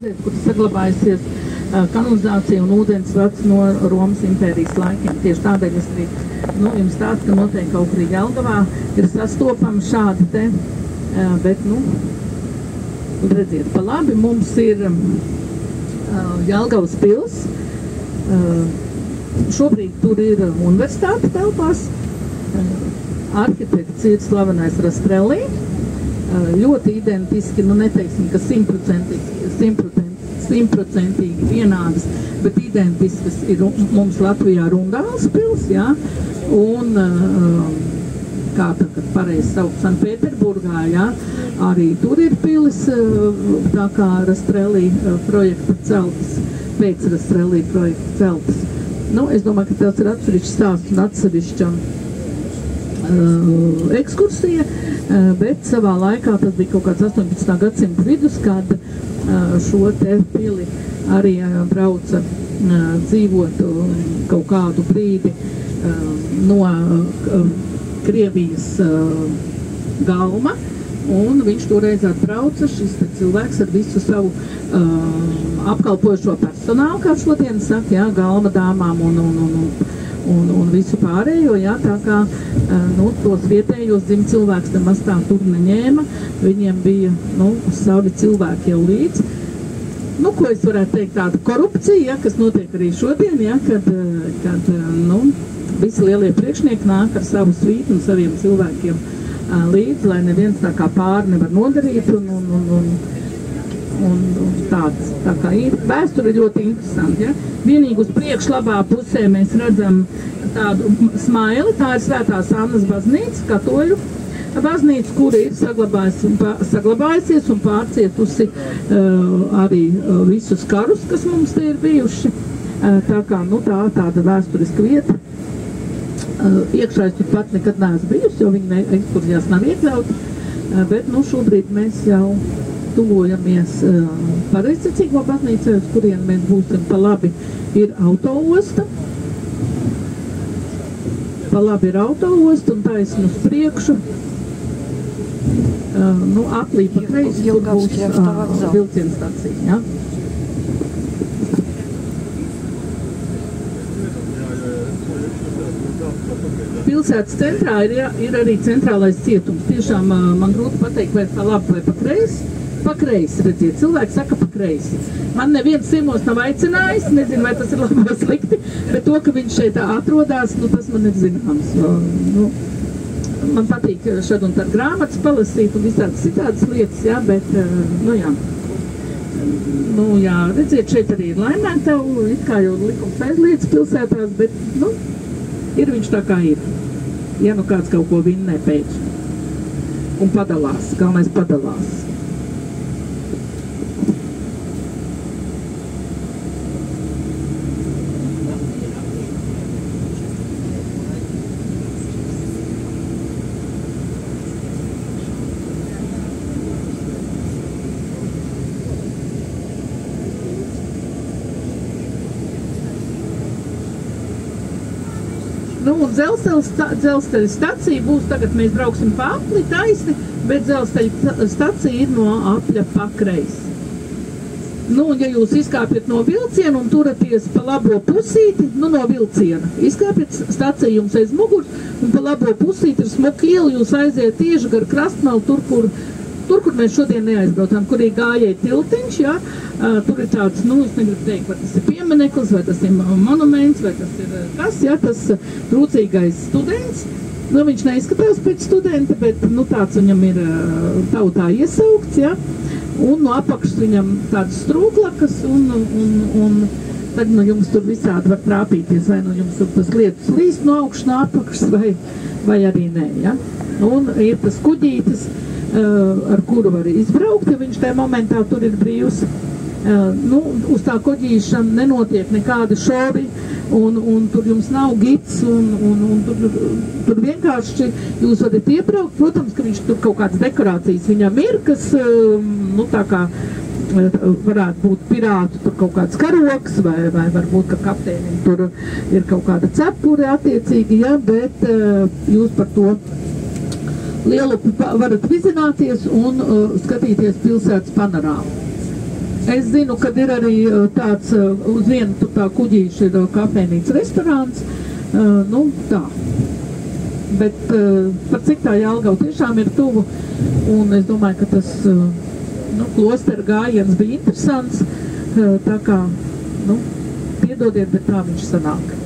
kur saglabājusies kanalizācija un ūdens vads no Romas impērijas laikiem. Tieši tādēļ es arī jums stāstu, ka noteikti kaut kur Jelgavā ir sastopami šādi te, bet, redziet, pa labi mums ir Jelgavas pils. Šobrīd tur ir universitāte telpās. Arhitekts ir slavenais Rastrelli. Ļoti identiski, neteiksim, ka simtprocentīgi vienādas, bet identiskas ir mums Latvijā Rundāls pils, jā, un kā tagad pareizi saukt Sanktpēterburgā, jā, arī tur ir pilis, tā kā Rastrelli projekta celtas, pēc Rastrelli projekta celtas. Es domāju, ka tas ir atsevišķs stāsts un atsevišķa ekskursija, bet savā laikā tas bija kaut kāds 18. gadsimta vidus, kad šo te pili arī brauca dzīvot kaut kādu brīdi no Krievijas galma, un viņš toreiz atbrauca, šis te cilvēks ar visu savu apkalpojošo personālu, kā šodien saka, jā, galma dāmām un visu pārējo, jā, tā kā tos vietējos dzimt cilvēks nemaz tā tur neņēma, viņiem bija, savi cilvēki jau līdz. Ko es varētu teikt, tāda korupcija, ja, kas notiek arī šodien, ja, kad visi lielie priekšnieki nāk ar savu svītu un saviem cilvēkiem līdz, lai neviens tā kā pāri nevar nodarīt un tāds. Tā kā vēsture ir ļoti interesanti, ja. Vienīgi uz priekšu labā pusē mēs redzam tādu smaili, tā ir Svētās Annas baznīca, katoļu baznīca, kura ir saglabājusies un pārcietusi arī visus karus, kas mums te ir bijuši. Tā kā, tāda vēsturiska vieta. Iekšā es turpat nekad neesmu bijusi, jo viņa ekskursijās nav iekļauta, bet, šobrīd mēs jau tuvojamies pareizticīgo baznīcai, uz kurien mēs būsim. Pa labi ir autoosta. Pa labi ir autoosta un taisni uz priekšu. Aplī pa kreisi, tur būs vilciena stacija. Ja? Pilsētas centrā ir arī centrālais cietums. Tiešām man grūti pateikt, vai pa labi vai pa kreisi. Pa kreisi, redziet, cilvēki saka pa kreisi. Man neviens ciemos nav aicinājis, nezinu, vai tas ir labi vai slikti, bet to, ka viņš šeit atrodās, tas man ir zināms. Man patīk šad un tad grāmatas palasīt un visādas citādas lietas, jā, bet, jā, redziet, šeit arī ir Laimētavu, it kā jau likums aizliedz pilsētās, bet, ir viņš tā kā ir. Ja kāds kaut ko vinnē pēkšņi un padalās, galvenais padalās. Un dzelzceļa stacija būs, tagad mēs brauksim pa apli taisni, bet dzelzceļa stacija ir no apļa pa kreisi. Un ja jūs izkāpjat no vilciena un turaties pa labo pusīti, no vilciena, izkāpjat stacija jums aiz mugurs un pa labo pusīti ir smuka iela, jūs aiziet tieši gar Krastmalu, tur, kur mēs šodien neaizbraucām, kur ir gājēji tiltiņš, jā, tur ir tāds, es negribu teikt, vai tas ir piemineklis, vai tas ir monuments, vai tas ir kas, jā, tas trūcīgais students. Viņš neizskatās pēc studenta, bet, tāds viņam ir tautā iesaukts, jā, un no apakšas viņam tādas strūklakas, un tad, jums tur visādi var trāpīties, vai jums tur tas lietus līst no augšas, no apakšas, vai arī nē, jā. Un ir tas kuģītis, ar kuru var izbraukt, ja viņš tajā momentā tur ir brīvs. Uz tā kuģīša nenotiek nekādi šovi, un tur jums nav gids, un tur vienkārši jūs varat iebraukt. Protams, ka viņš tur kaut kādas dekorācijas viņam ir, kas, tā kā varētu būt pirātu, tur kaut kāds karoks, vai varbūt, ka kapteinim tur ir kaut kāda cepure attiecīgi, ja, bet jūs par to lielu varat vizināties un skatīties pilsētas panorāmu. Es zinu, kad ir arī tāds uz vienu tā kuģīša ir kafejnīca restorāns, nu tā. Bet par cik tā Jelgava tiešām ir tuvu, un es domāju, ka tas klostera gājiens bija interesants, tā kā, piedodiet, bet tā viņš sanāk.